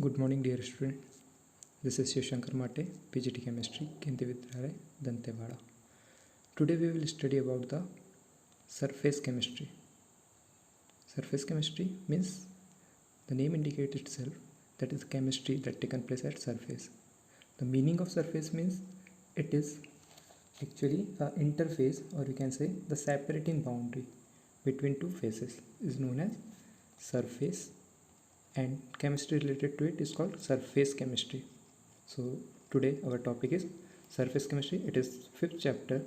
Good morning, dear student. This is Shivshankar Mate, PGT Chemistry, Kendi Vidyalaya, Dantewada. Today we will study about the surface chemistry. Surface chemistry means the name indicates itself, that is chemistry that taken place at surface. The meaning of surface means it is actually an interface, or you can say the separating boundary between two faces is known as surface, and chemistry related to it is called surface chemistry. So today our topic is surface chemistry. It is 5th chapter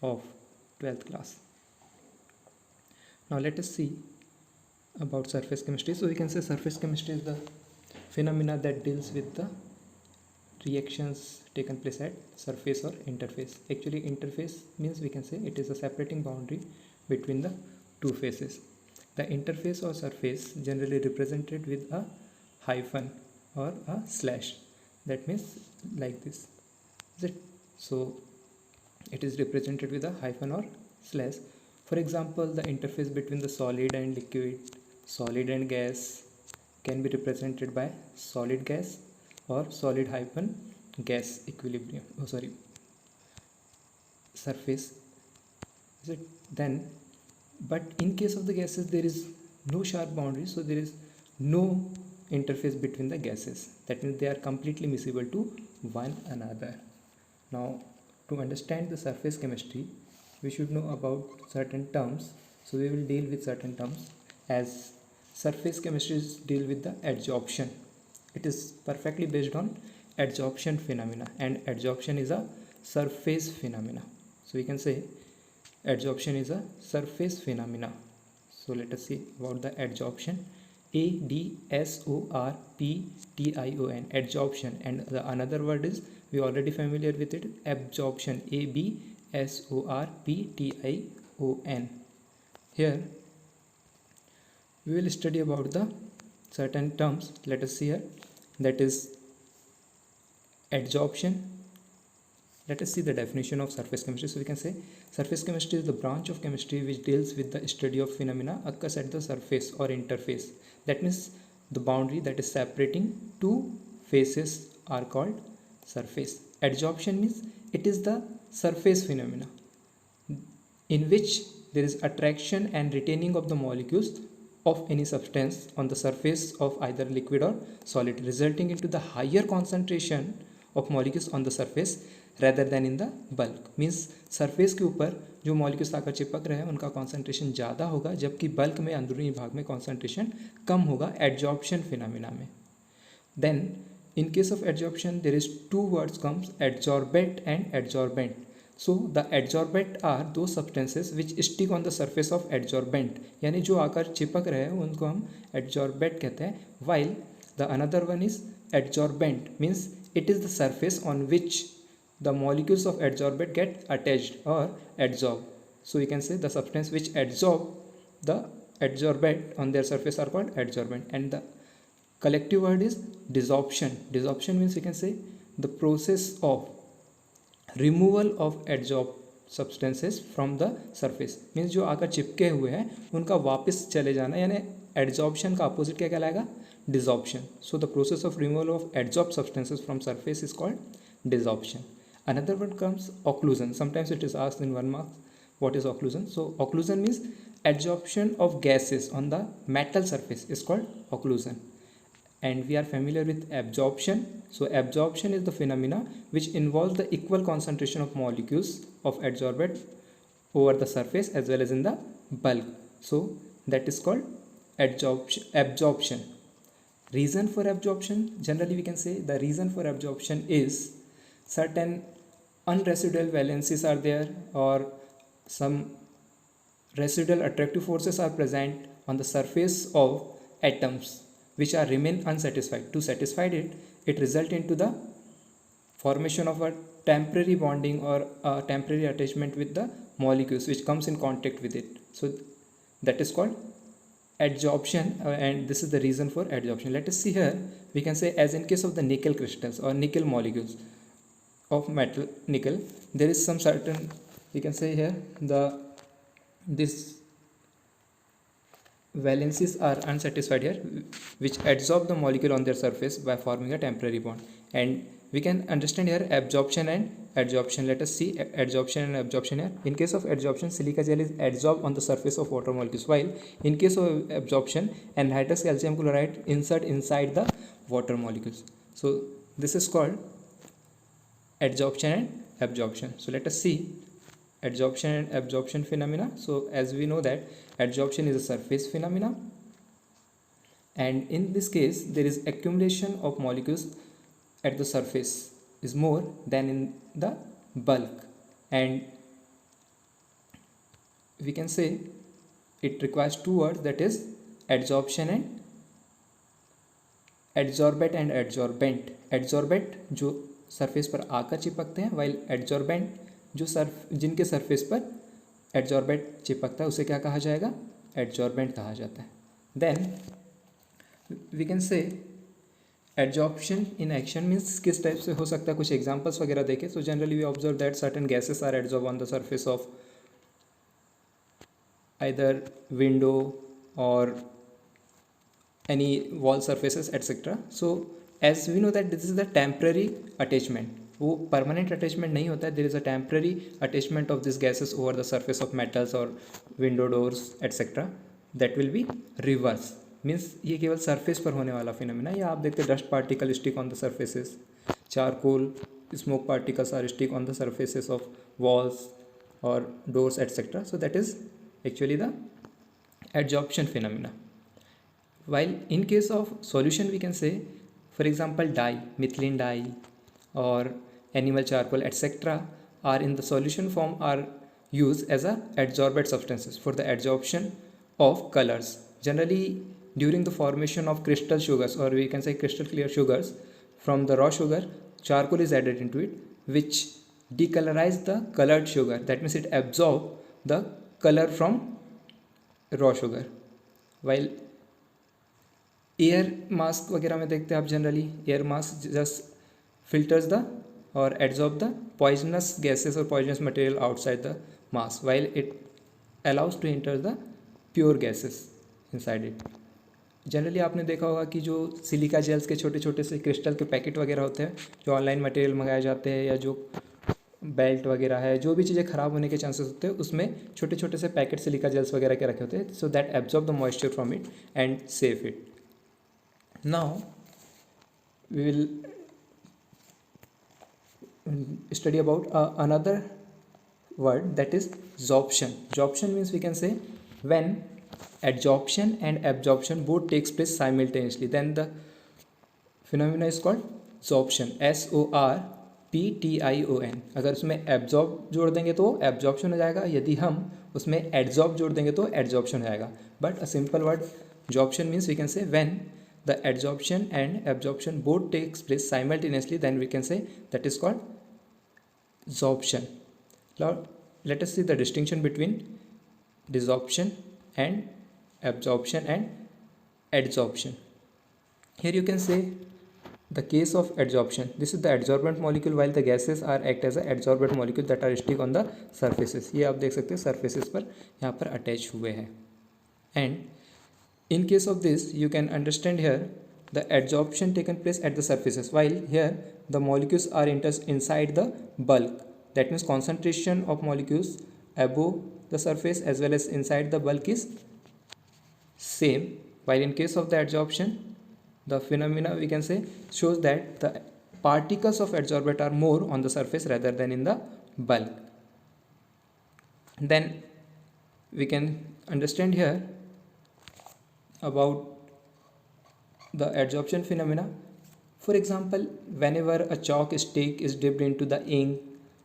of 12th class. Now let us see about surface chemistry. So we can say surface chemistry is the phenomena that deals with the reactions taken place at surface or interface. Actually interface means we can say it is a separating boundary between the two faces. The interface or surface generally represented with a hyphen or a slash. That means like this. Is it? So it is represented with a hyphen or slash. For example, the interface between the solid and liquid, solid and gas can be represented by solid gas or solid hyphen gas equilibrium. Surface. Is it? Then, but in case of the gases there is no sharp boundary, so there is no interface between the gases. That means they are completely miscible to one another. Now to understand the surface chemistry we should know about certain terms, so we will deal with certain terms. As surface chemistry deal with the adsorption, it is perfectly based on adsorption phenomena, and adsorption is a surface phenomena. So we can say adsorption is a surface phenomena. So let us see about the adsorption. ADSORPTION, adsorption, and the another word is, we already familiar with it, absorption, ABSORPTION. Here we will study about the certain terms. Let us see here, that is adsorption. Let us see the definition of surface chemistry. So we can say surface chemistry is the branch of chemistry which deals with the study of phenomena occurs at the surface or interface. That means the boundary that is separating two faces are called surface. Adsorption means it is the surface phenomena in which there is attraction and retaining of the molecules of any substance on the surface of either liquid or solid, resulting into the higher concentration of molecules on the surface rather than in the bulk. Means surface के ऊपर जो molecules आकर चिपक रहे हैं उनका concentration ज़्यादा होगा, जबकि बल्क में अंदरूनी भाग में कॉन्सेंट्रेशन कम होगा एडजॉर्प्शन फिनोमिना में. Then in case of adsorption there is two words comes, adsorbate and adsorbent. So the adsorbate are those substances which stick on the surface of adsorbent, यानी जो आकर चिपक रहे हैं उनको हम adsorbate कहते हैं, while the another one is adsorbent means it is the surface on which the molecules of adsorbate get attached or adsorb. So we can say the substance which adsorb the adsorbate on their surface are called adsorbent. And the collective word is desorption. Desorption means we can say the process of removal of adsorbed substances from the surface. means जो आकर चिपके हुए हैं उनका वापस चले जाना, यानी adsorption का opposite क्या कहलाएगा, desorption. So the process of removal of adsorbed substances from surface is called desorption. Another word comes occlusion. Sometimes it is asked in 1 mark, what is occlusion? So occlusion means adsorption of gases on the metal surface is called occlusion. And we are familiar with absorption. So absorption is the phenomena which involves the equal concentration of molecules of adsorbate over the surface as well as in the bulk. So that is called absorption. Reason for absorption, generally we can say the reason for absorption is certain unresidual valencies are there, or some residual attractive forces are present on the surface of atoms which are remain unsatisfied. To satisfy it, it result into the formation of a temporary bonding or a temporary attachment with the molecules which comes in contact with it. So that is called adsorption, and this is the reason for adsorption. Let us see here, we can say as in case of the nickel crystals or nickel molecules of metal nickel, there is some certain, we can say here, this valencies are unsatisfied here, which adsorb the molecule on their surface by forming a temporary bond. And we can understand here absorption and adsorption. Let us see adsorption and absorption here. In case of adsorption, silica gel is adsorbed on the surface of water molecules, while in case of absorption, anhydrous calcium chloride insert inside the water molecules. So this is called adsorption and absorption. So let us see adsorption and absorption phenomena. So as we know that adsorption is a surface phenomena, and in this case there is accumulation of molecules at the surface is more than in the bulk, and we can say it requires two words, that is adsorption and adsorbate and adsorbent. Adsorbate जो surface पर आकर चिपकते हैं, while adsorbent जो जिनके surface पर adsorbent चिपकता है उसे क्या कहा जाएगा, एडजॉर्बेंट कहा जाता है. Then we can say adsorption in action means किस टाइप से हो सकता है, कुछ एग्जांपल्स वगैरह देखें. So generally we observe that certain gases are adsorb on the surface of either window और any wall surfaces etc. So as we know that this is the temporary attachment, वो permanent attachment नहीं होता है. There is a temporary attachment of these gases over the surface of metals or window doors etc. that will be reverse, means ये केवल surface पर होने वाला phenomena. या आप देखते हैं dust particle stick on the surfaces, charcoal smoke particles are stick on the surfaces of walls or doors etc. So that is actually the adsorption phenomena. While in case of solution we can say, for example dye, methylene dye or animal charcoal etc. are in the solution form are used as a adsorbate substances for the adsorption of colors. Generally during the formation of crystal sugars, or we can say crystal clear sugars, from the raw sugar charcoal is added into it, which decolorize the colored sugar. That means it absorb the color from raw sugar. While air mask वगैरह में देखते हैं आप, generally air mask just filters the और adsorb the poisonous gases और poisonous material outside the mask, while it allows to enter the pure gases inside it. Generally आपने देखा होगा कि जो सिलिका जेल्स के छोटे छोटे से क्रिस्टल के पैकेट वगैरह होते हैं जो ऑनलाइन मटेरियल मंगाए जाते हैं, या जो बेल्ट वगैरह है, जो भी चीज़ें ख़राब होने के चांसेस होते हैं उसमें छोटे छोटे से पैकेट सिलिका जेल्स वगैरह के रखे होते हैं, so that absorb the moisture from it and save it. Now we will study about another word, that is sorption. Sorption means we can say when adsorption and absorption both takes place simultaneously, then the phenomena is called sorption. SORPTION. अगर उसमें absorb जोड़ देंगे तो absorption हो जाएगा, यदि हम उसमें adsorb जोड़ देंगे तो adsorption हो जाएगा. But a simple word sorption means we can say when the adsorption and absorption both takes place simultaneously, then we can say that is called sorption. Now let us see the distinction between desorption and absorption and adsorption. Here you can say the case of adsorption, this is the adsorbent molecule while the gases are act as a adsorbent molecule that are stick on the surfaces. ये आप देख सकते हैं surfaces पर यहाँ पर attach हुए हैं. And in case of this you can understand here the adsorption taken place at the surfaces, while here the molecules are inside the bulk. That means concentration of molecules above the surface as well as inside the bulk is same, while in case of the adsorption the phenomena we can say shows that the particles of adsorbate are more on the surface rather than in the bulk. Then we can understand here about the adsorption phenomena. For example, whenever a chalk stick is dipped into the ink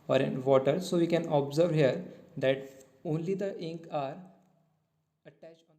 or in water, so we can observe here that only the ink are attached